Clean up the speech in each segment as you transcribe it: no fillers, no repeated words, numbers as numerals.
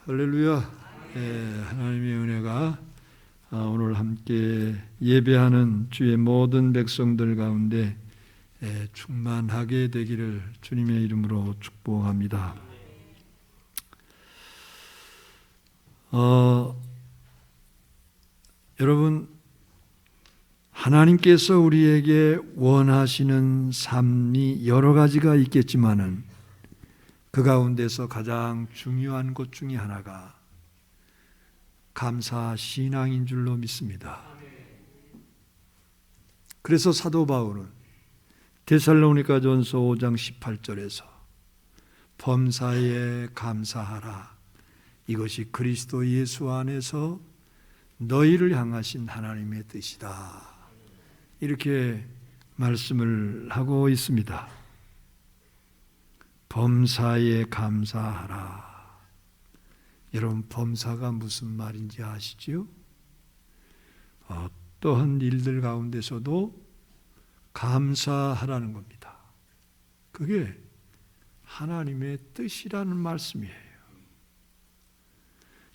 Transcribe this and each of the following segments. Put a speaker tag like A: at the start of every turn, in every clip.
A: 할렐루야. 하나님의 은혜가 오늘 함께 예배하는 주의 모든 백성들 가운데 충만하게 되기를 주님의 이름으로 축복합니다. 여러분, 하나님께서 우리에게 원하시는 삶이 여러 가지가 있겠지만은 그 가운데서 가장 중요한 것 중에 하나가 감사 신앙인 줄로 믿습니다. 그래서 사도 바울은 데살로니가전서 5장 18절에서 범사에 감사하라, 이것이 그리스도 예수 안에서 너희를 향하신 하나님의 뜻이다, 이렇게 말씀을 하고 있습니다. 범사에 감사하라. 여러분, 범사가 무슨 말인지 아시죠? 어떠한 일들 가운데서도 감사하라는 겁니다. 그게 하나님의 뜻이라는 말씀이에요.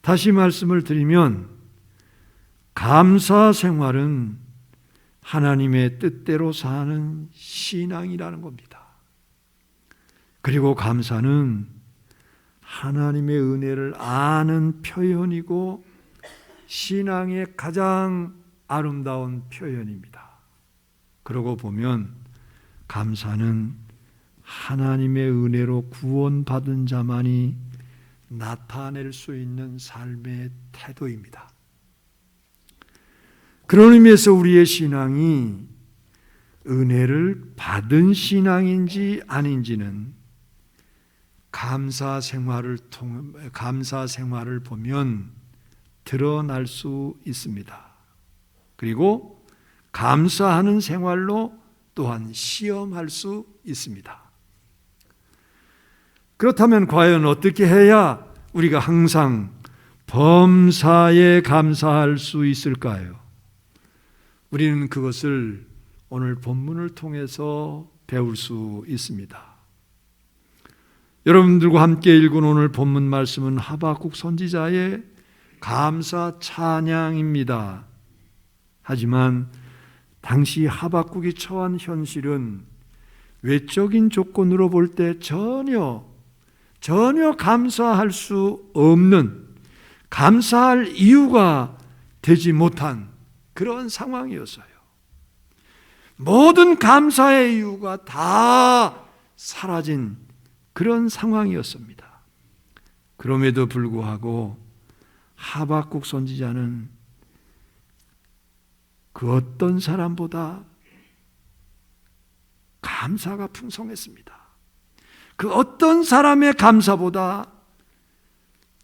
A: 다시 말씀을 드리면 감사 생활은 하나님의 뜻대로 사는 신앙이라는 겁니다. 그리고 감사는 하나님의 은혜를 아는 표현이고 신앙의 가장 아름다운 표현입니다. 그러고 보면 감사는 하나님의 은혜로 구원받은 자만이 나타낼 수 있는 삶의 태도입니다. 그런 의미에서 우리의 신앙이 은혜를 받은 신앙인지 아닌지는 감사 생활을 보면 드러날 수 있습니다. 그리고 감사하는 생활로 또한 시험할 수 있습니다. 그렇다면 과연 어떻게 해야 우리가 항상 범사에 감사할 수 있을까요? 우리는 그것을 오늘 본문을 통해서 배울 수 있습니다. 여러분들과 함께 읽은 오늘 본문 말씀은 하박국 선지자의 감사 찬양입니다. 하지만 당시 하박국이 처한 현실은 외적인 조건으로 볼 때 전혀 감사할 수 없는, 감사할 이유가 되지 못한 그런 상황이었어요. 모든 감사의 이유가 다 사라진 그런 상황이었습니다. 그럼에도 불구하고 하박국 선지자는 그 어떤 사람보다 감사가 풍성했습니다. 그 어떤 사람의 감사보다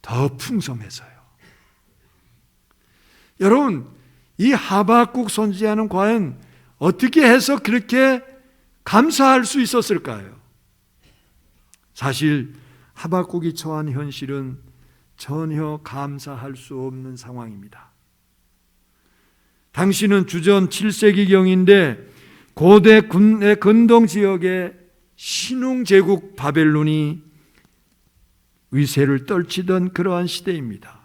A: 더 풍성해서요. 여러분, 이 하박국 선지자는 과연 어떻게 해서 그렇게 감사할 수 있었을까요? 사실 하박국이 처한 현실은 전혀 감사할 수 없는 상황입니다. 당시는 주전 7세기경인데 고대 근동 지역의 신흥제국 바벨론이 위세를 떨치던 그러한 시대입니다.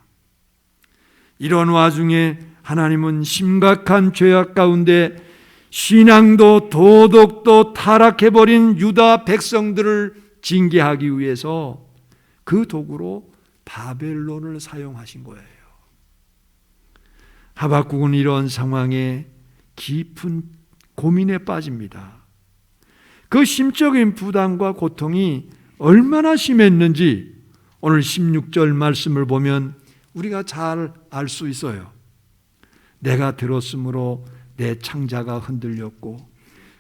A: 이런 와중에 하나님은 심각한 죄악 가운데 신앙도 도덕도 타락해버린 유다 백성들을 징계하기 위해서 그 도구로 바벨론을 사용하신 거예요. 하박국은 이런 상황에 깊은 고민에 빠집니다. 그 심적인 부담과 고통이 얼마나 심했는지 오늘 16절 말씀을 보면 우리가 잘 알 수 있어요. 내가 들었으므로 내 창자가 흔들렸고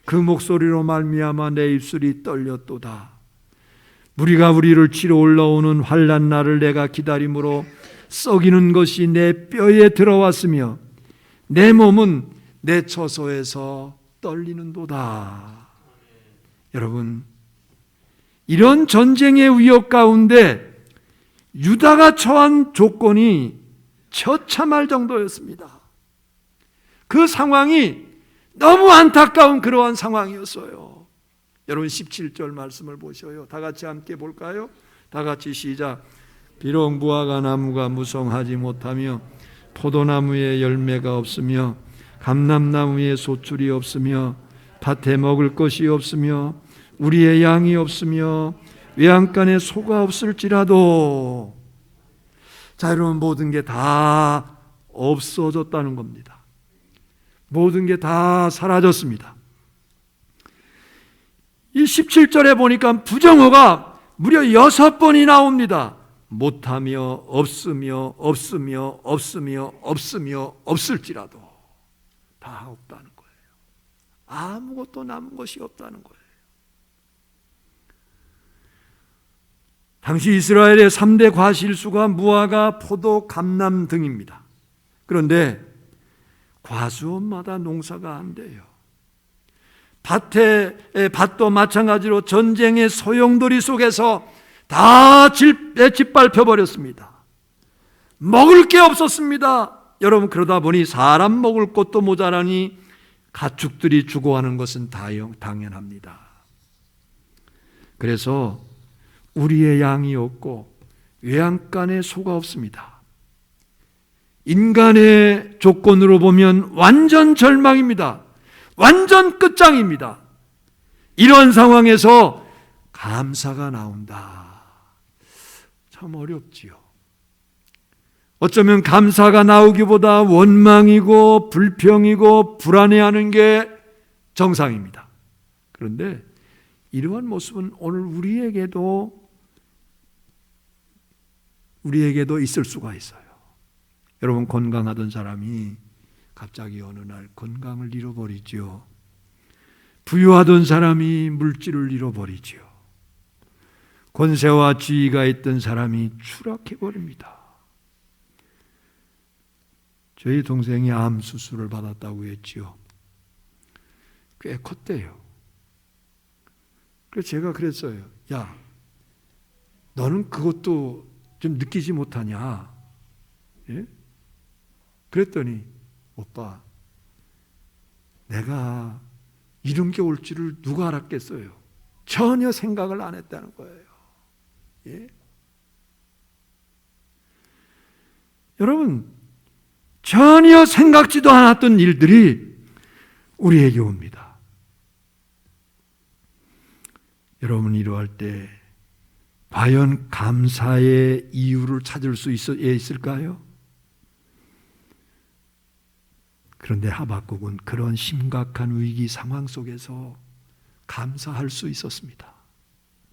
A: 그 목소리로 말미암아 내 입술이 떨렸도다. 무리가 우리를 치러 올라오는 환난 날을 내가 기다림으로 썩이는 것이 내 뼈에 들어왔으며 내 몸은 내 처소에서 떨리는도다. 여러분, 이런 전쟁의 위협 가운데 유다가 처한 조건이 처참할 정도였습니다. 그 상황이 너무 안타까운 그러한 상황이었어요. 여러분 17절 말씀을 보셔요. 다 같이 함께 볼까요? 다 같이 시작. 비록 무화과 나무가 무성하지 못하며 포도나무에 열매가 없으며 감람나무에 소출이 없으며 밭에 먹을 것이 없으며 우리의 양이 없으며 외양간에 소가 없을지라도, 자 여러분, 모든 게 다 없어졌다는 겁니다. 모든 게 다 사라졌습니다. 이 17절에 보니까 부정어가 무려 6번이 나옵니다. 못하며 없으며 없으며 없으며 없으며 없을지라도, 다 없다는 거예요. 아무것도 남은 것이 없다는 거예요. 당시 이스라엘의 3대 과실수가 무화과, 포도, 감람 등입니다. 그런데 과수원마다 농사가 안 돼요. 밭도 마찬가지로 전쟁의 소용돌이 속에서 다 짓밟혀 버렸습니다. 먹을 게 없었습니다. 여러분, 그러다 보니 사람 먹을 것도 모자라니 가축들이 죽어가는 것은 당연합니다. 그래서 우리의 양이 없고 외양간에 소가 없습니다. 인간의 조건으로 보면 완전 절망입니다. 완전 끝장입니다. 이런 상황에서 감사가 나온다. 참 어렵지요. 어쩌면 감사가 나오기보다 원망이고 불평이고 불안해하는 게 정상입니다. 그런데 이러한 모습은 오늘 우리에게도 있을 수가 있어요. 여러분, 건강하던 사람이 갑자기 어느 날 건강을 잃어버리죠. 부유하던 사람이 물질을 잃어버리죠. 권세와 지위가 있던 사람이 추락해버립니다. 저희 동생이 암 수술을 받았다고 했지요. 꽤 컸대요. 그래서 제가 그랬어요. 야, 너는 그것도 좀 느끼지 못하냐? 예? 그랬더니, 오빠, 내가 이런 게 올 줄을 누가 알았겠어요? 전혀 생각을 안 했다는 거예요. 예? 여러분, 전혀 생각지도 않았던 일들이 우리에게 옵니다. 여러분, 이러할 때 과연 감사의 이유를 찾을 수 있을까요? 그런데 하박국은 그런 심각한 위기 상황 속에서 감사할 수 있었습니다.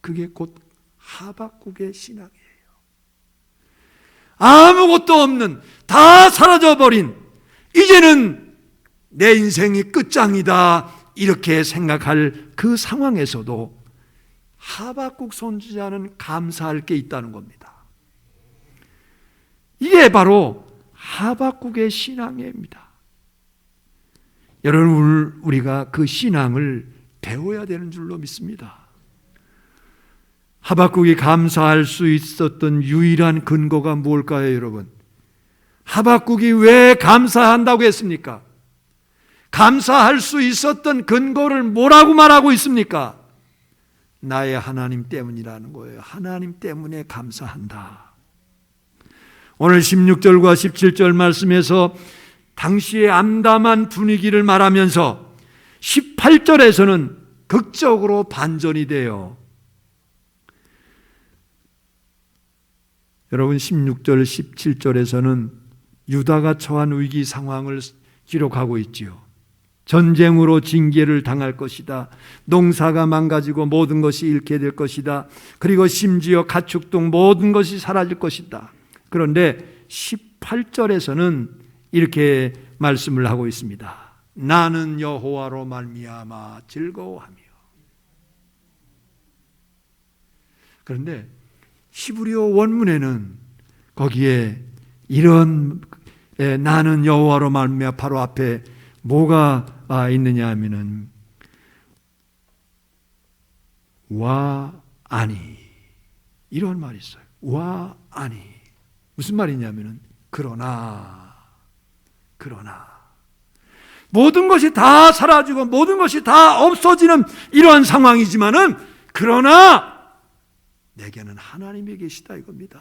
A: 그게 곧 하박국의 신앙이에요. 아무것도 없는, 다 사라져버린, 이제는 내 인생이 끝장이다, 이렇게 생각할 그 상황에서도 하박국 선지자는 감사할 게 있다는 겁니다. 이게 바로 하박국의 신앙입니다. 여러분, 우리가 그 신앙을 배워야 되는 줄로 믿습니다. 하박국이 감사할 수 있었던 유일한 근거가 무엇일까요, 여러분? 하박국이 왜 감사한다고 했습니까? 감사할 수 있었던 근거를 뭐라고 말하고 있습니까? 나의 하나님 때문이라는 거예요. 하나님 때문에 감사한다. 오늘 16절과 17절 말씀에서 당시의 암담한 분위기를 말하면서 18절에서는 극적으로 반전이 돼요. 여러분, 16절, 17절에서는 유다가 처한 위기 상황을 기록하고 있지요. 전쟁으로 징계를 당할 것이다. 농사가 망가지고 모든 것이 잃게 될 것이다. 그리고 심지어 가축 등 모든 것이 사라질 것이다. 그런데 18절에서는 이렇게 말씀을 하고 있습니다. 나는 여호와로 말미암아 즐거워하며. 그런데 히브리어 원문에는 거기에 이런 나는 여호와로 말미암아 바로 앞에 뭐가 있느냐 하면은 와 아니, 이런 말이 있어요. 와 아니, 무슨 말이냐면은 그러나 모든 것이 다 사라지고 모든 것이 다 없어지는 이러한 상황이지만은 그러나 내게는 하나님이 계시다 이겁니다.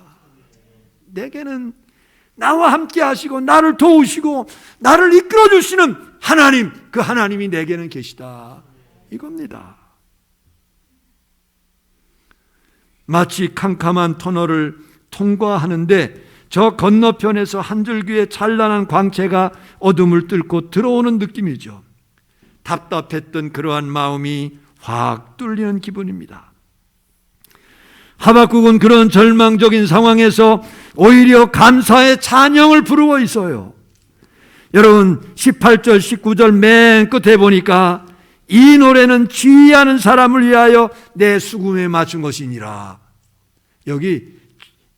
A: 내게는 나와 함께 하시고 나를 도우시고 나를 이끌어 주시는 하나님, 그 하나님이 내게는 계시다, 이겁니다. 마치 캄캄한 터널을 통과하는데 저 건너편에서 한 줄기의 찬란한 광채가 어둠을 뚫고 들어오는 느낌이죠. 답답했던 그러한 마음이 확 뚫리는 기분입니다. 하박국은 그런 절망적인 상황에서 오히려 감사의 찬양을 부르고 있어요. 여러분 18절 19절 맨 끝에 보니까 이 노래는 지휘하는 사람을 위하여 내 수금에 맞춘 것이니라. 여기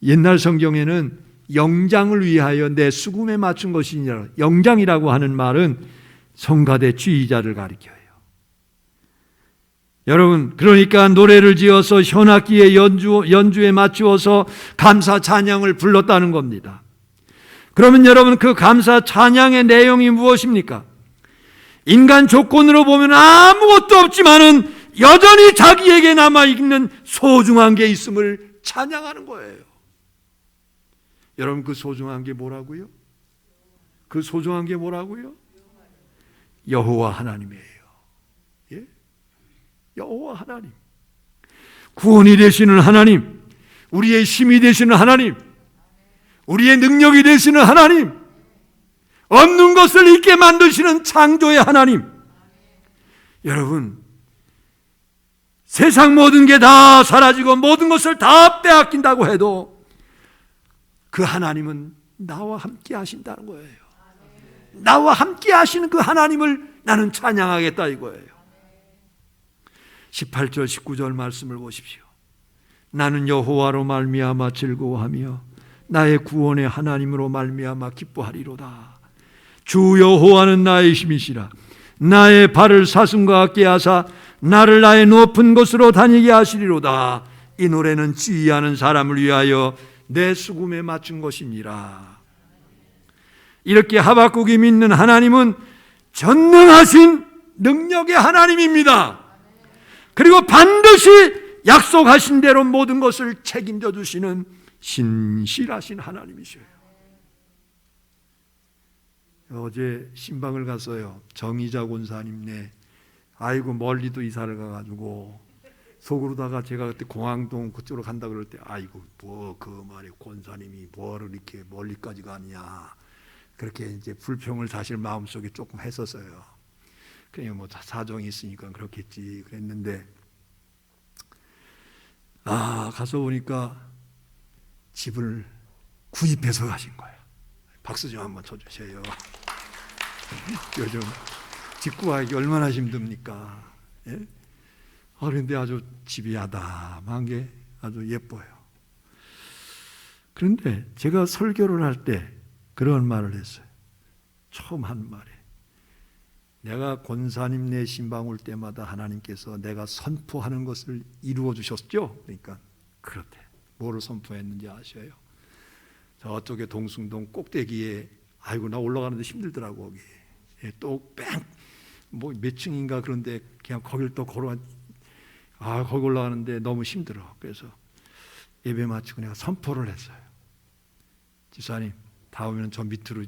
A: 옛날 성경에는 영장을 위하여 내 수금에 맞춘 것이니라. 영장이라고 하는 말은 성가대 지휘자를 가리켜요. 여러분, 그러니까 노래를 지어서 현악기의 연주에 맞추어서 감사 찬양을 불렀다는 겁니다. 그러면 여러분, 그 감사 찬양의 내용이 무엇입니까? 인간 조건으로 보면 아무것도 없지만은 여전히 자기에게 남아있는 소중한 게 있음을 찬양하는 거예요. 여러분, 그 소중한 게 뭐라고요? 그 소중한 게 뭐라고요? 여호와 하나님이에요. 예? 여호와 하나님, 구원이 되시는 하나님, 우리의 힘이 되시는 하나님, 우리의 능력이 되시는 하나님, 없는 것을 있게 만드시는 창조의 하나님. 여러분, 세상 모든 게 다 사라지고 모든 것을 다 빼앗긴다고 해도 그 하나님은 나와 함께 하신다는 거예요. 나와 함께 하시는 그 하나님을 나는 찬양하겠다 이거예요. 18절 19절 말씀을 보십시오. 나는 여호와로 말미암아 즐거워하며 나의 구원의 하나님으로 말미암아 기뻐하리로다. 주 여호와는 나의 힘이시라. 나의 발을 사슴과 같게 하사 나를 나의 높은 곳으로 다니게 하시리로다. 이 노래는 지휘하는 사람을 위하여 내 수금에 맞춘 것이니라. 이렇게 하박국이 믿는 하나님은 전능하신 능력의 하나님입니다. 그리고 반드시 약속하신 대로 모든 것을 책임져 주시는 신실하신 하나님이셔요. 어제 신방을 갔어요. 정의자 권사님네. 아이고 멀리도 이사를 가가지고 속으로다가 제가 그때 공항동 그쪽으로 간다 그럴 때 아이고 뭐 그 말에 권사님이 뭐를 이렇게 멀리까지 가느냐, 그렇게 이제 불평을 사실 마음속에 조금 했었어요. 그냥 뭐 사정이 있으니까 그렇겠지 그랬는데, 가서 보니까 집을 구입해서 가신 거예요. 박수 좀 한번 쳐주세요. 요즘 집 구하기 얼마나 힘듭니까? 예? 그런데 아주 집이 야담한 게 아주 예뻐요. 그런데 제가 설교를 할 때 그런 말을 했어요. 처음 한 말에, 내가 권사님 내 신방 올 때마다 하나님께서 내가 선포하는 것을 이루어 주셨죠? 그러니까 그렇대. 뭐를 선포했는지 아셔요? 저쪽에 동숭동 꼭대기에, 아이고 나 올라가는데 힘들더라고. 거기 또 뭐 몇 층인가, 그런데 그냥 거길 또 거기 올라가는데 너무 힘들어. 그래서 예배 마치고 내가 선포를 했어요. 집사님, 다음에는 저 밑으로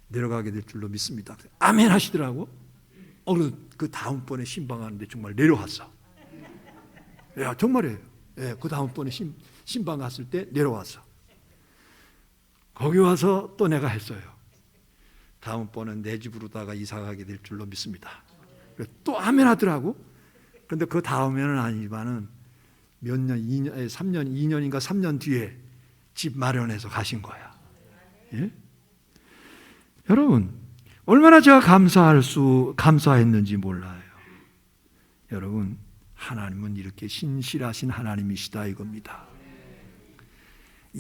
A: 내려가게 될 줄로 믿습니다. 아멘 하시더라고. 그 다음번에 신방하는데 정말 내려왔어. 야, 정말이에요. 예, 그 다음번에 신방 갔을 때 내려왔어. 거기 와서 또 내가 했어요. 다음번은 내 집으로다가 이사 가게 될 줄로 믿습니다. 또 아멘 하더라고. 그런데 그 다음에는 아니지만은 몇 년, 2년, 3년, 2년인가 3년 뒤에 집 마련해서 가신 거야. 예? 여러분, 얼마나 제가 감사했는지 몰라요. 여러분, 하나님은 이렇게 신실하신 하나님이시다 이겁니다.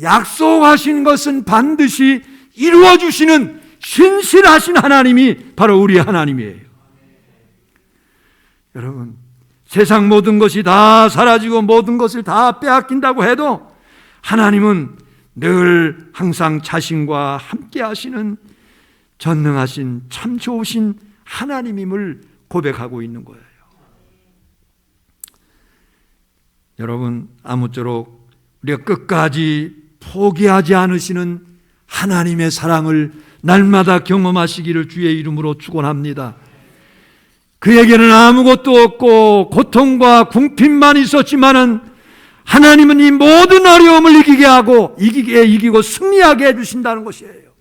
A: 약속하신 것은 반드시 이루어 주시는 신실하신 하나님이 바로 우리 하나님이에요. 여러분, 세상 모든 것이 다 사라지고 모든 것을 다 빼앗긴다고 해도 하나님은 늘 항상 자신과 함께 하시는 전능하신 참 좋으신 하나님임을 고백하고 있는 거예요. 여러분, 아무쪼록 우리가 끝까지 포기하지 않으시는 하나님의 사랑을 날마다 경험하시기를 주의 이름으로 축원합니다. 그에게는 아무것도 없고 고통과 궁핍만 있었지만은 하나님은 이 모든 어려움을 이기고 승리하게 해주신다는 것이에요.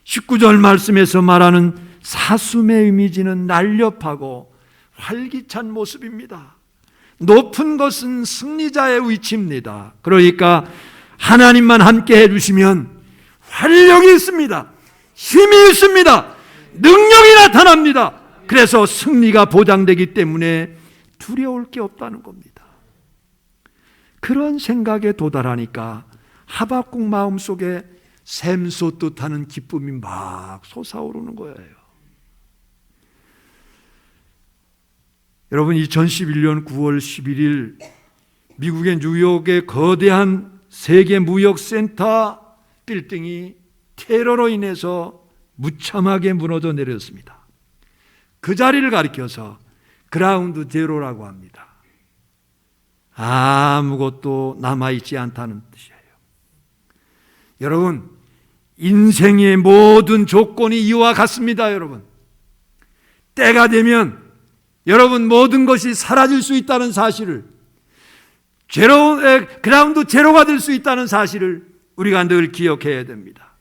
A: 19절 말씀에서 말하는 사슴의 이미지는 날렵하고 활기찬 모습입니다. 높은 것은 승리자의 위치입니다. 그러니까 하나님만 함께 해주시면 활력이 있습니다. 힘이 있습니다. 능력이 나타납니다. 그래서 승리가 보장되기 때문에 두려울 게 없다는 겁니다. 그런 생각에 도달하니까 하박국 마음속에 샘솟듯하는 기쁨이 막 솟아오르는 거예요. 여러분, 2011년 9월 11일 미국의 뉴욕의 거대한 세계 무역센터 빌딩이 테러로 인해서 무참하게 무너져 내렸습니다. 그 자리를 가리켜서 그라운드 제로라고 합니다. 아무것도 남아있지 않다는 뜻이에요. 여러분, 인생의 모든 조건이 이와 같습니다. 여러분, 때가 되면 여러분 모든 것이 사라질 수 있다는 사실을, 그라운드 제로가 될 수 있다는 사실을 우리가 늘 기억해야 됩니다.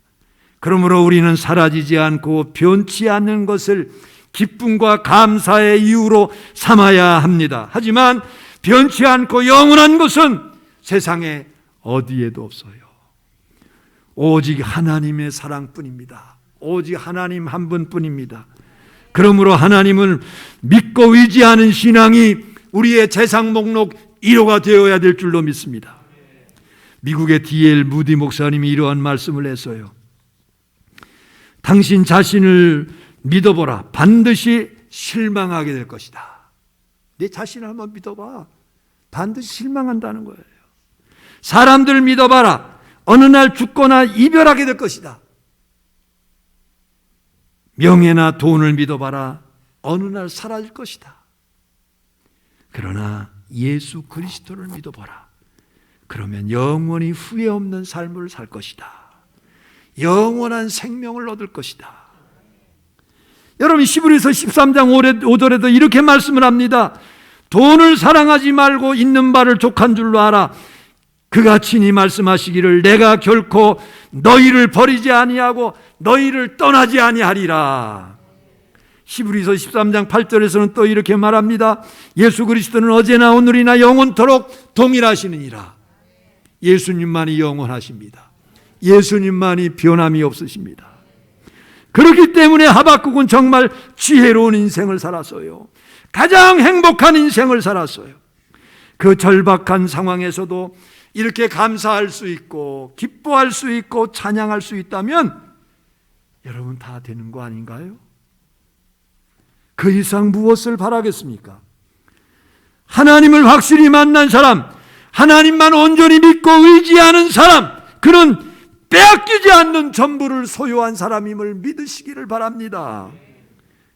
A: 그러므로 우리는 사라지지 않고 변치 않는 것을 기쁨과 감사의 이유로 삼아야 합니다. 하지만 변치 않고 영원한 것은 세상에 어디에도 없어요. 오직 하나님의 사랑뿐입니다. 오직 하나님 한 분뿐입니다. 그러므로 하나님을 믿고 의지하는 신앙이 우리의 재산 목록 1호가 되어야 될 줄로 믿습니다. 미국의 D.L. 무디 목사님이 이러한 말씀을 했어요. 당신 자신을 믿어보라. 반드시 실망하게 될 것이다. 내 자신을 한번 믿어봐. 반드시 실망한다는 거예요. 사람들 믿어봐라. 어느 날 죽거나 이별하게 될 것이다. 명예나 돈을 믿어봐라. 어느 날 사라질 것이다. 그러나 예수 그리스도를 믿어봐라. 그러면 영원히 후회 없는 삶을 살 것이다. 영원한 생명을 얻을 것이다. 여러분, 히브리서 13장 5절에도 이렇게 말씀을 합니다. 돈을 사랑하지 말고 있는 바를 족한 줄로 알아. 그가 친히 말씀하시기를 내가 결코 너희를 버리지 아니하고 너희를 떠나지 아니하리라. 히브리서 13장 8절에서는 또 이렇게 말합니다. 예수 그리스도는 어제나 오늘이나 영원토록 동일하시느니라. 예수님만이 영원하십니다. 예수님만이 변함이 없으십니다. 그렇기 때문에 하박국은 정말 지혜로운 인생을 살았어요. 가장 행복한 인생을 살았어요. 그 절박한 상황에서도 이렇게 감사할 수 있고 기뻐할 수 있고 찬양할 수 있다면 여러분 다 되는 거 아닌가요? 그 이상 무엇을 바라겠습니까? 하나님을 확실히 만난 사람, 하나님만 온전히 믿고 의지하는 사람, 그는 빼앗기지 않는 전부를 소유한 사람임을 믿으시기를 바랍니다.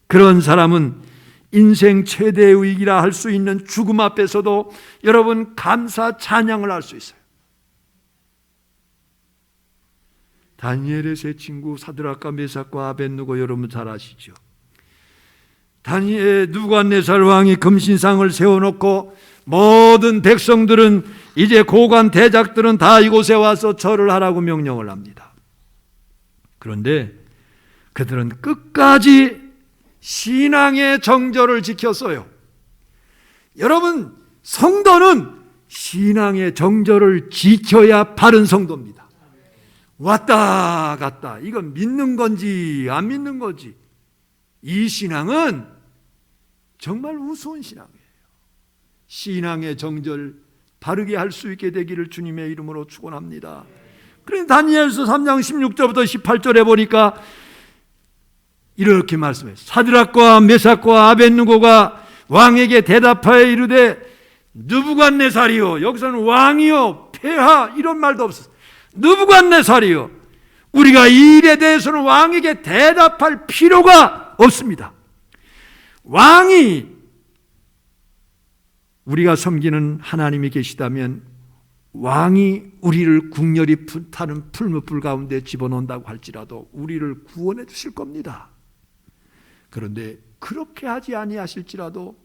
A: 그런 사람은 인생 최대의 위기라 할 수 있는 죽음 앞에서도 여러분 감사 찬양을 할 수 있어요. 다니엘의 세 친구 사드락과 메삭과 아벳느고 여러분 잘 아시죠? 느부갓네살 왕이 금신상을 세워놓고 모든 백성들은 이제 고관 대작들은 다 이곳에 와서 절을 하라고 명령을 합니다. 그런데 그들은 끝까지 신앙의 정절을 지켰어요. 여러분, 성도는 신앙의 정절을 지켜야 바른 성도입니다. 왔다 갔다 이건 믿는 건지 안 믿는 건지, 이 신앙은 정말 우스운 신앙이에요. 신앙의 정절 바르게 할 수 있게 되기를 주님의 이름으로 축원합니다. 그런데 다니엘서 3장 16절부터 18절에 보니까 이렇게 말씀해요. 사드락과 메삭과 아벳느고가 왕에게 대답하여 이르되 느부갓네살이요, 여기서는 왕이요 폐하 이런 말도 없었어요. 느부갓네살이요, 우리가 이 일에 대해서는 왕에게 대답할 필요가 없습니다. 왕이 우리가 섬기는 하나님이 계시다면 왕이 우리를 국렬이 타는 풀무불 가운데 집어넣는다고 할지라도 우리를 구원해 주실 겁니다. 그런데 그렇게 하지 아니하실지라도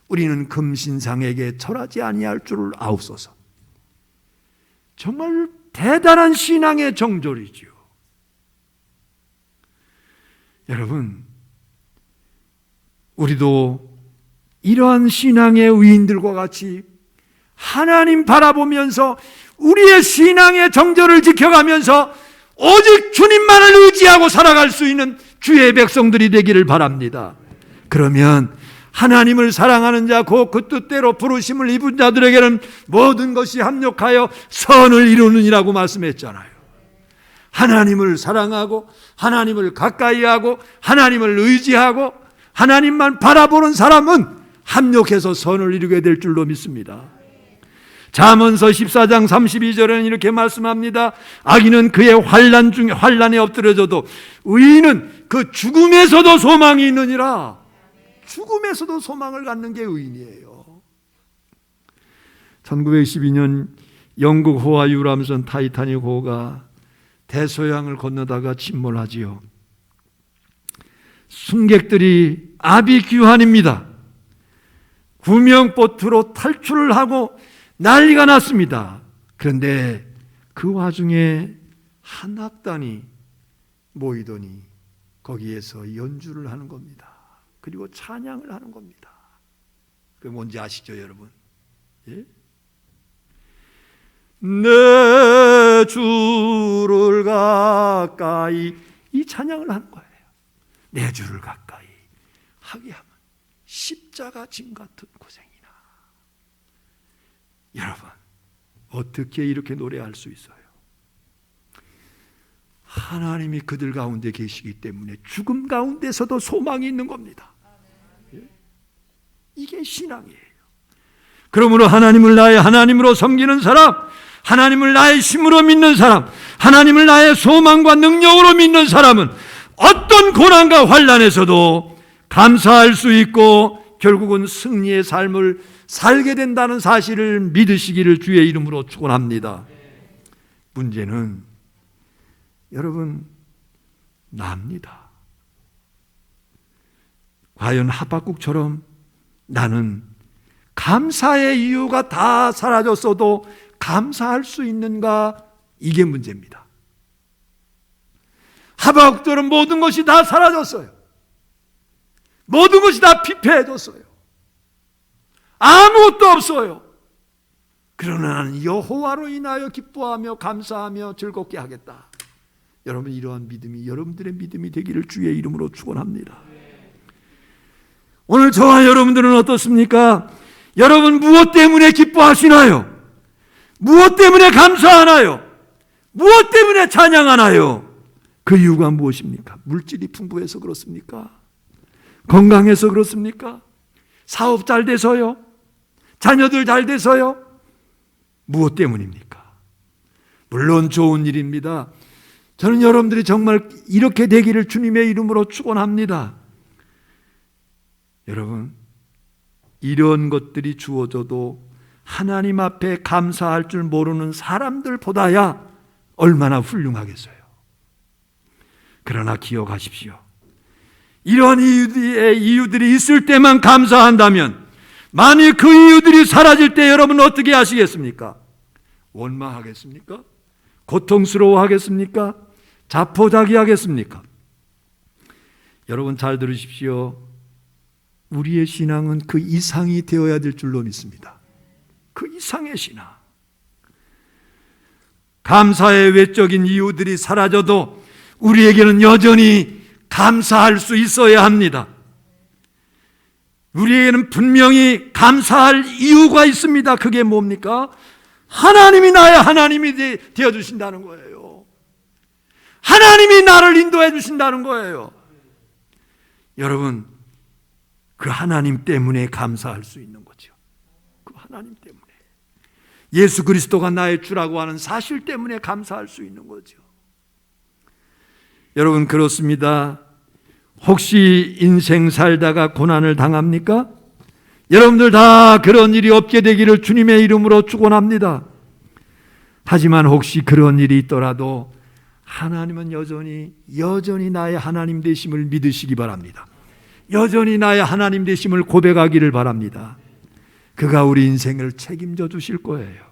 A: 우리는 금신상에게 절하지 아니할 줄을 아옵소서. 정말 대단한 신앙의 정절이지요. 여러분, 우리도 이러한 신앙의 의인들과 같이 하나님 바라보면서 우리의 신앙의 정절을 지켜가면서 오직 주님만을 의지하고 살아갈 수 있는 주의 백성들이 되기를 바랍니다. 그러면 하나님을 사랑하는 자, 그 뜻대로 부르심을 입은 자들에게는 모든 것이 합력하여 선을 이루느니라고 말씀했잖아요. 하나님을 사랑하고 하나님을 가까이하고 하나님을 의지하고 하나님만 바라보는 사람은 합력해서 선을 이루게 될 줄로 믿습니다. 잠언서 14장 32절에는 이렇게 말씀합니다. 악인은 그의 환난에 엎드려져도 의인은 그 죽음에서도 소망이 있느니라. 죽음에서도 소망을 갖는 게 의인이에요. 1912년 영국 호와 유람선 타이타닉 호가 대서양을 건너다가 침몰하지요. 승객들이 아비규환입니다. 구명보트로 탈출을 하고 난리가 났습니다. 그런데 그 와중에 한 악단이 모이더니 거기에서 연주를 하는 겁니다. 그리고 찬양을 하는 겁니다. 그게 뭔지 아시죠, 여러분? 예? 내 주를 가까이, 이 찬양을 하는 거예요. 내 주를 가까이 하게 하면 십자가 짐 같은 고생이나. 여러분, 어떻게 이렇게 노래할 수 있어요? 하나님이 그들 가운데 계시기 때문에 죽음 가운데서도 소망이 있는 겁니다. 이게 신앙이에요. 그러므로 하나님을 나의 하나님으로 섬기는 사람, 하나님을 나의 힘으로 믿는 사람, 하나님을 나의 소망과 능력으로 믿는 사람은 어떤 고난과 환난에서도 감사할 수 있고 결국은 승리의 삶을 살게 된다는 사실을 믿으시기를 주의 이름으로 축원합니다. 문제는 여러분, 납니다. 과연 하박국처럼 나는 감사의 이유가 다 사라졌어도 감사할 수 있는가? 이게 문제입니다. 하박국처럼 모든 것이 다 사라졌어요. 모든 것이 다 피폐해졌어요. 아무것도 없어요. 그러나 나는 여호와로 인하여 기뻐하며 감사하며 즐겁게 하겠다. 여러분, 이러한 믿음이 여러분들의 믿음이 되기를 주의 이름으로 축원합니다. 오늘 저와 여러분들은 어떻습니까? 여러분, 무엇 때문에 기뻐하시나요? 무엇 때문에 감사하나요? 무엇 때문에 찬양하나요? 그 이유가 무엇입니까? 물질이 풍부해서 그렇습니까? 건강해서 그렇습니까? 사업 잘 돼서요? 자녀들 잘 돼서요? 무엇 때문입니까? 물론 좋은 일입니다. 저는 여러분들이 정말 이렇게 되기를 주님의 이름으로 축원합니다. 여러분, 이런 것들이 주어져도 하나님 앞에 감사할 줄 모르는 사람들보다야 얼마나 훌륭하겠어요. 그러나 기억하십시오. 이런 이유들이 있을 때만 감사한다면 만일 그 이유들이 사라질 때 여러분 어떻게 하시겠습니까? 원망하겠습니까? 고통스러워하겠습니까? 자포자기하겠습니까? 여러분 잘 들으십시오. 우리의 신앙은 그 이상이 되어야 될 줄로 믿습니다. 그 이상의 신앙. 감사의 외적인 이유들이 사라져도 우리에게는 여전히 감사할 수 있어야 합니다. 우리에게는 분명히 감사할 이유가 있습니다. 그게 뭡니까? 하나님이 나의 하나님이 되어주신다는 거예요. 하나님이 나를 인도해 주신다는 거예요. 여러분, 그 하나님 때문에 감사할 수 있는 거죠. 그 하나님 때문에. 예수 그리스도가 나의 주라고 하는 사실 때문에 감사할 수 있는 거죠. 여러분, 그렇습니다. 혹시 인생 살다가 고난을 당합니까? 여러분들 다 그런 일이 없게 되기를 주님의 이름으로 축원합니다. 하지만 혹시 그런 일이 있더라도 하나님은 여전히 나의 하나님 되심을 믿으시기 바랍니다. 여전히 나의 하나님 되심을 고백하기를 바랍니다. 그가 우리 인생을 책임져 주실 거예요.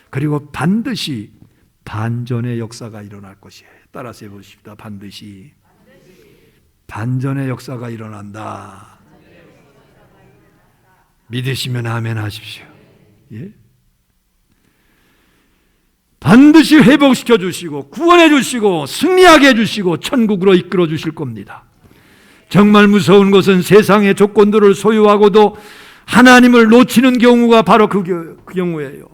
A: 그리고 반드시 반전의 역사가 일어날 것이에요. 따라서 해보십시다. 반드시 반전의 역사가 일어난다. 믿으시면 아멘 하십시오. 예? 반드시 회복시켜 주시고 구원해 주시고 승리하게 해주시고 천국으로 이끌어 주실 겁니다. 정말 무서운 것은 세상의 조건들을 소유하고도 하나님을 놓치는 경우가 바로 그 경우예요.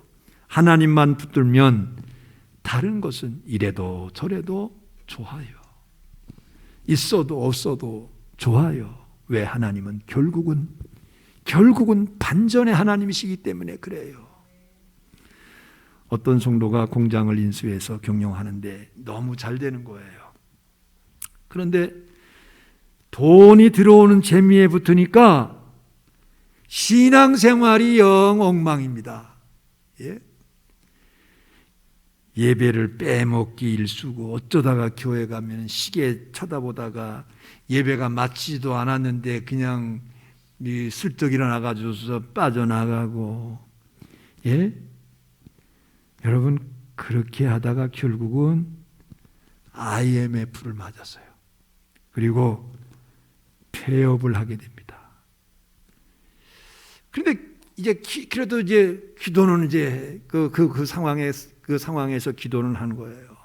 A: 하나님만 붙들면 다른 것은 이래도 저래도 좋아요. 있어도 없어도 좋아요. 왜? 하나님은 결국은 반전의 하나님이시기 때문에 그래요. 어떤 성도가 공장을 인수해서 경영하는데 너무 잘 되는 거예요. 그런데 돈이 들어오는 재미에 붙으니까 신앙생활이 영 엉망입니다. 예? 예배를 빼먹기 일쑤고 어쩌다가 교회 가면 시계 쳐다보다가 예배가 마치지도 않았는데 그냥 슬쩍 일어나가지고서 빠져나가고, 예? 여러분, 그렇게 하다가 결국은 IMF를 맞았어요. 그리고 폐업을 하게 됩니다. 그런데 그래도 기도는 그 상황에서 기도는 한 거예요.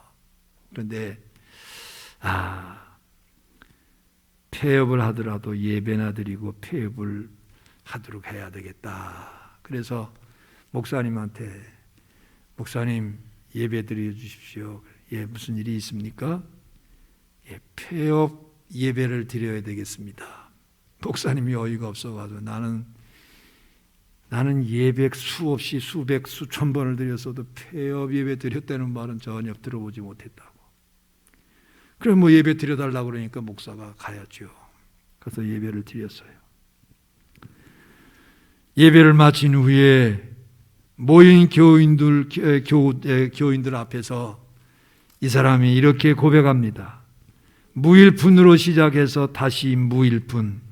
A: 그런데 폐업을 하더라도 예배나 드리고 폐업을 하도록 해야 되겠다. 그래서 목사님한테 목사님 예배 드려 주십시오. 예, 무슨 일이 있습니까? 예, 폐업 예배를 드려야 되겠습니다. 목사님이 어이가 없어가지고 나는 예배 수없이 수백 수천 번을 드렸어도 폐업 예배 드렸다는 말은 전혀 들어보지 못했다고. 그럼 예배 드려달라고 그러니까 목사가 가야죠. 그래서 예배를 드렸어요. 예배를 마친 후에 모인 교인들 앞에서 이 사람이 이렇게 고백합니다. 무일푼으로 시작해서 다시 무일푼.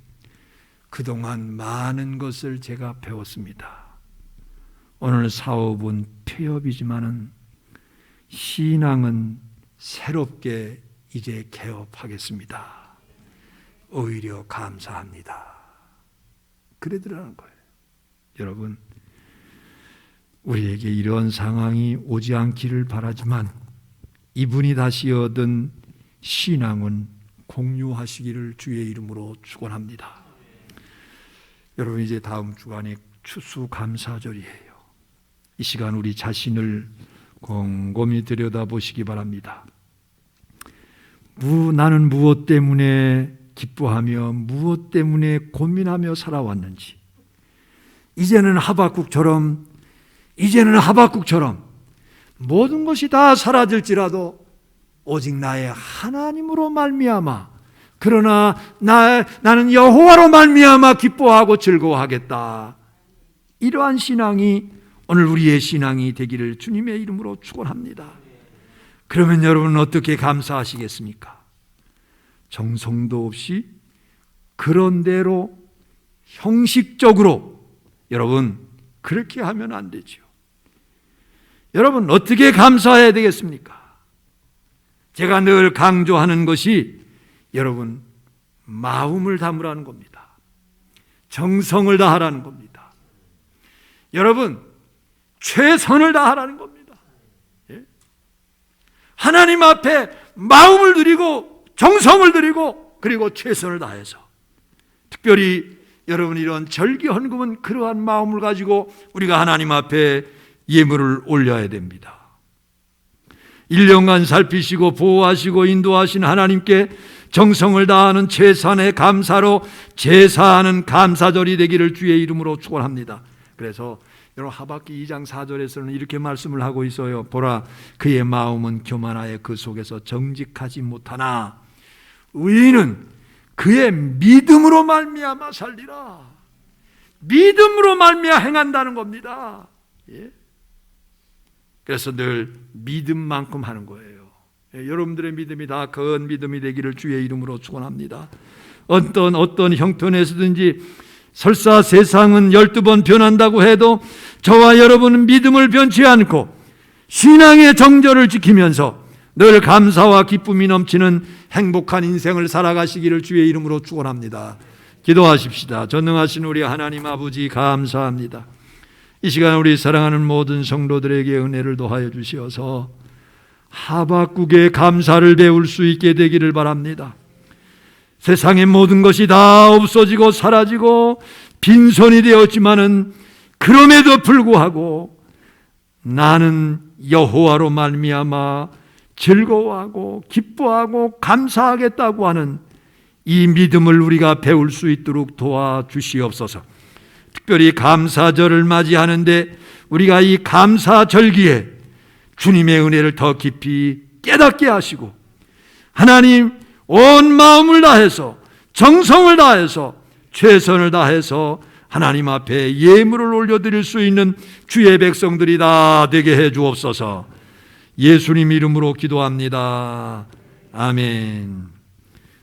A: 그동안 많은 것을 제가 배웠습니다. 오늘 사업은 폐업이지만은 신앙은 새롭게 이제 개업하겠습니다. 오히려 감사합니다. 그러더라는 거예요. 여러분, 우리에게 이런 상황이 오지 않기를 바라지만 이분이 다시 얻은 신앙은 공유하시기를 주의 이름으로 축원합니다. 여러분, 이제 다음 주간에 추수감사절이에요. 이 시간 우리 자신을 곰곰이 들여다보시기 바랍니다. 나는 무엇 때문에 기뻐하며 무엇 때문에 고민하며 살아왔는지, 이제는 하박국처럼 모든 것이 다 사라질지라도 오직 나의 하나님으로 말미암아, 그러나 나는 여호와로 말미암아 기뻐하고 즐거워하겠다. 이러한 신앙이 오늘 우리의 신앙이 되기를 주님의 이름으로 축원합니다. 그러면 여러분 어떻게 감사하시겠습니까? 정성도 없이 그런대로 형식적으로 여러분 그렇게 하면 안 되죠. 여러분 어떻게 감사해야 되겠습니까? 제가 늘 강조하는 것이 여러분 마음을 담으라는 겁니다. 정성을 다하라는 겁니다. 여러분 최선을 다하라는 겁니다. 예? 하나님 앞에 마음을 드리고 정성을 드리고 그리고 최선을 다해서, 특별히 여러분 이런 절기헌금은 그러한 마음을 가지고 우리가 하나님 앞에 예물을 올려야 됩니다. 1년간 살피시고 보호하시고 인도하신 하나님께 정성을 다하는 최선의 감사로 제사하는 감사절이 되기를 주의 이름으로 축원합니다. 그래서 여러분 하박기 2장 4절에서는 이렇게 말씀을 하고 있어요. 보라, 그의 마음은 교만하여 그 속에서 정직하지 못하나 의인은 그의 믿음으로 말미암아 살리라. 믿음으로 말미암아 행한다는 겁니다. 예? 그래서 늘 믿음만큼 하는 거예요. 여러분들의 믿음이 다 거한 믿음이 되기를 주의 이름으로 축원합니다. 어떤 형편에서든지 설사 세상은 12번 변한다고 해도 저와 여러분은 믿음을 변치 않고 신앙의 정절을 지키면서 늘 감사와 기쁨이 넘치는 행복한 인생을 살아가시기를 주의 이름으로 축원합니다. 기도하십시다. 전능하신 우리 하나님 아버지 감사합니다. 이 시간 우리 사랑하는 모든 성도들에게 은혜를 더하여 주시어서 하박국의 감사를 배울 수 있게 되기를 바랍니다. 세상의 모든 것이 다 없어지고 사라지고 빈손이 되었지만은 그럼에도 불구하고 나는 여호와로 말미암아 즐거워하고 기뻐하고 감사하겠다고 하는 이 믿음을 우리가 배울 수 있도록 도와주시옵소서. 특별히 감사절을 맞이하는데 우리가 이 감사절기에 주님의 은혜를 더 깊이 깨닫게 하시고 하나님 온 마음을 다해서 정성을 다해서 최선을 다해서 하나님 앞에 예물을 올려드릴 수 있는 주의 백성들이 다 되게 해 주옵소서. 예수님 이름으로 기도합니다. 아멘.